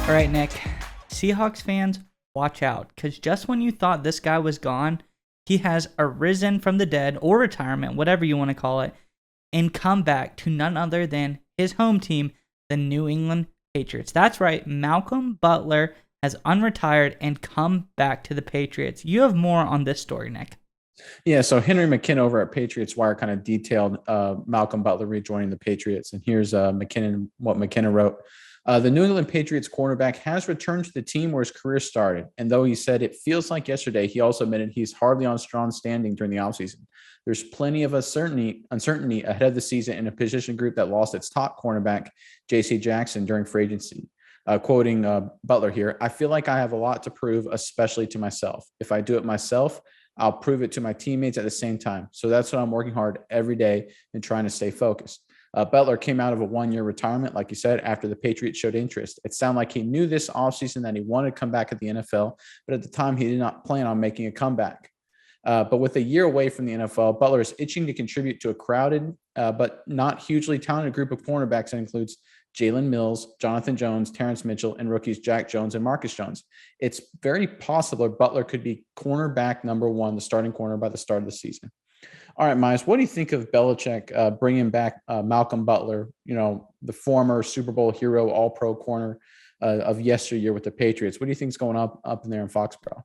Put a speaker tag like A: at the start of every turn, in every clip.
A: All right, Nick. Seahawks fans, watch out, because just when you thought this guy was gone, he has arisen from the dead or retirement, whatever you want to call it, and come back to none other than his home team, the New England Patriots. That's right, Malcolm Butler has unretired and come back to the Patriots. You have more on this story, Nick.
B: Yeah, so Henry McKinnon over at Patriots Wire kind of detailed Malcolm Butler rejoining the Patriots. And here's what McKinnon wrote. The New England Patriots cornerback has returned to the team where his career started. And though he said it feels like yesterday, he also admitted he's hardly on strong standing during the offseason. There's plenty of uncertainty ahead of the season in a position group that lost its top cornerback, J.C. Jackson, during free agency. Quoting Butler here, I feel like I have a lot to prove, especially to myself. If I do it myself, I'll prove it to my teammates at the same time. So that's what I'm working hard every day and trying to stay focused. Butler came out of a 1-year retirement, like you said, after the Patriots showed interest. It sounded like he knew this offseason that he wanted to come back at the NFL, but at the time he did not plan on making a comeback. But with a year away from the NFL, Butler is itching to contribute to a crowded but not hugely talented group of cornerbacks that includes Jalen Mills, Jonathan Jones, Terrence Mitchell, and rookies Jack Jones and Marcus Jones. It's very possible Butler could be cornerback number one, the starting corner by the start of the season. All right, Myers, what do you think of Belichick bringing back Malcolm Butler, the former Super Bowl hero, all-pro corner of yesteryear with the Patriots? What do you think is going up in there in Foxborough?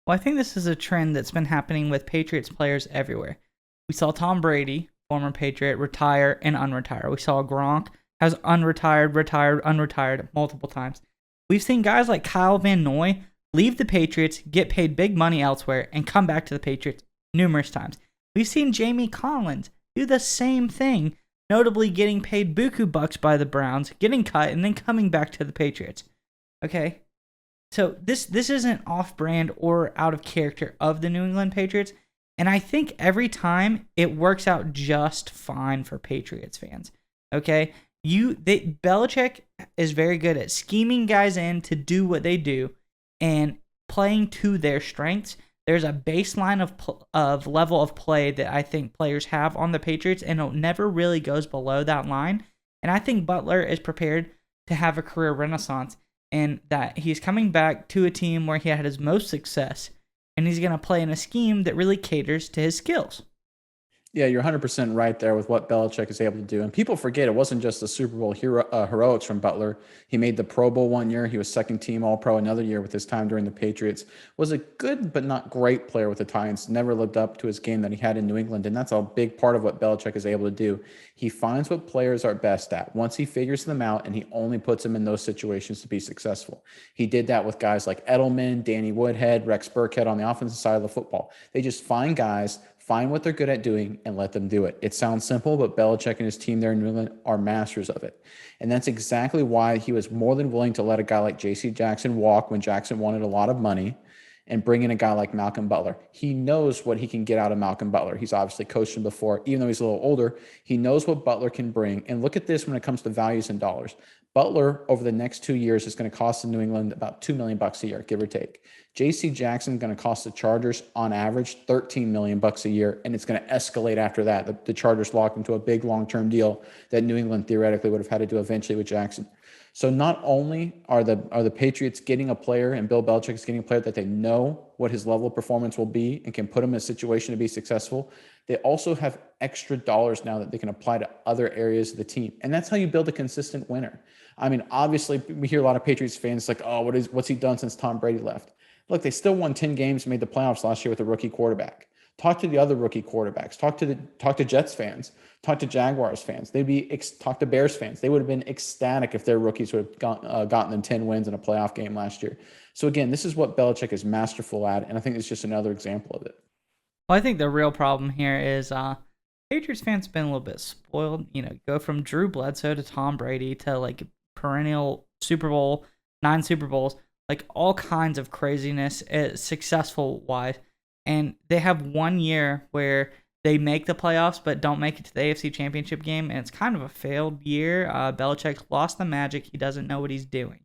A: Well, I think this is a trend that's been happening with Patriots players everywhere. We saw Tom Brady, former Patriot, retire and unretire. We saw Gronk has unretired, retired, unretired multiple times. We've seen guys like Kyle Van Noy leave the Patriots, get paid big money elsewhere, and come back to the Patriots numerous times. We've seen Jamie Collins do the same thing, notably getting paid buku bucks by the Browns, getting cut, and then coming back to the Patriots. Okay? So this isn't off-brand or out of character of the New England Patriots, and I think every time it works out just fine for Patriots fans. Okay? Belichick is very good at scheming guys in to do what they do and playing to their strengths. There's a baseline of level of play that I think players have on the Patriots, and it never really goes below that line. And I think Butler is prepared to have a career renaissance, and that he's coming back to a team where he had his most success, and he's going to play in a scheme that really caters to his skills.
B: Yeah, you're 100% right there with what Belichick is able to do. And people forget it wasn't just the Super Bowl heroics from Butler. He made the Pro Bowl 1 year. He was second team All-Pro another year with his time during the Patriots. Was a good but not great player with the Titans. Never lived up to his game that he had in New England. And that's a big part of what Belichick is able to do. He finds what players are best at. Once he figures them out, and he only puts them in those situations to be successful. He did that with guys like Edelman, Danny Woodhead, Rex Burkhead on the offensive side of the football. They just find guys, find what they're good at doing, and let them do it. It sounds simple, but Belichick and his team there in New England are masters of it. And that's exactly why he was more than willing to let a guy like J.C. Jackson walk when Jackson wanted a lot of money and bring in a guy like Malcolm Butler. He knows what he can get out of Malcolm Butler. He's obviously coached him before. Even though he's a little older, he knows what Butler can bring. And look at this when it comes to values and dollars. Butler, over the next 2 years, is going to cost the New England about $2 million a year, give or take. J.C. Jackson is going to cost the Chargers, on average, $13 million a year, and it's going to escalate after that. The Chargers locked into a big long-term deal that New England theoretically would have had to do eventually with Jackson. So not only are the Patriots getting a player, and Bill Belichick is getting a player that they know what his level of performance will be and can put him in a situation to be successful, they also have extra dollars now that they can apply to other areas of the team. And that's how you build a consistent winner. I mean, obviously, we hear a lot of Patriots fans like, oh, what's he done since Tom Brady left? Look, they still won 10 games and made the playoffs last year with a rookie quarterback. Talk to the other rookie quarterbacks. Talk to Jets fans. Talk to Jaguars fans. Talk to Bears fans. They would have been ecstatic if their rookies would have gotten them 10 wins in a playoff game last year. So again, this is what Belichick is masterful at, and I think it's just another example of it.
A: Well, I think the real problem here is Patriots fans have been a little bit spoiled. Go from Drew Bledsoe to Tom Brady to like perennial Super Bowl, 9 Super Bowls, like all kinds of craziness, successful wise. And they have 1 year where they make the playoffs but don't make it to the AFC Championship game, and it's kind of a failed year. Belichick's lost the magic. He doesn't know what he's doing.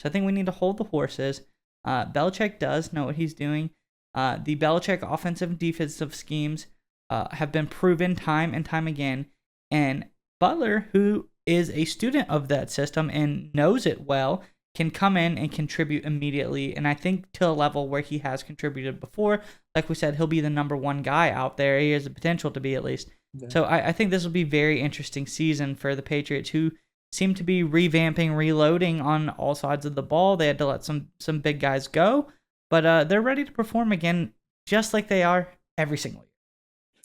A: So I think we need to hold the horses. Belichick does know what he's doing. The Belichick offensive and defensive schemes have been proven time and time again. And Butler, who is a student of that system and knows it well, can come in and contribute immediately. And I think to a level where he has contributed before. Like we said, he'll be the number one guy out there. He has the potential to be, at least. Yeah. So I think this will be a very interesting season for the Patriots, who seem to be revamping, reloading on all sides of the ball. They had to let some big guys go, but they're ready to perform again, just like they are every single year.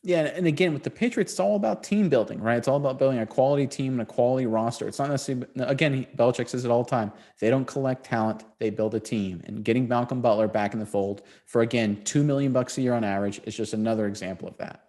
B: Yeah, and again, with the Patriots, it's all about team building, right? It's all about building a quality team and a quality roster. It's not necessarily, again, Belichick says it all the time. They don't collect talent, they build a team. And getting Malcolm Butler back in the fold for, again, $2 million a year on average is just another example of that.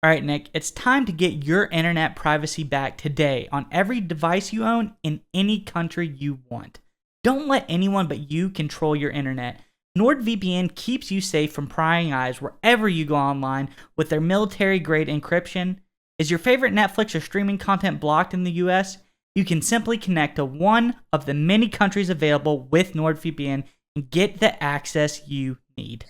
A: All right, Nick, it's time to get your internet privacy back today on every device you own in any country you want. Don't let anyone but you control your internet. NordVPN keeps you safe from prying eyes wherever you go online with their military-grade encryption. Is your favorite Netflix or streaming content blocked in the US? You can simply connect to one of the many countries available with NordVPN and get the access you need.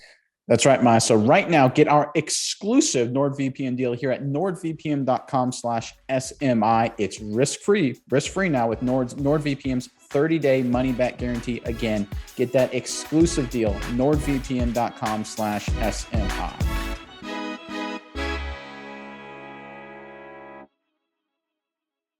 B: That's right, Maya. So right now, get our exclusive NordVPN deal here at nordvpn.com/SMI. It's risk-free now with NordVPN's 30-day money-back guarantee. Again, get that exclusive deal, nordvpn.com/SMI.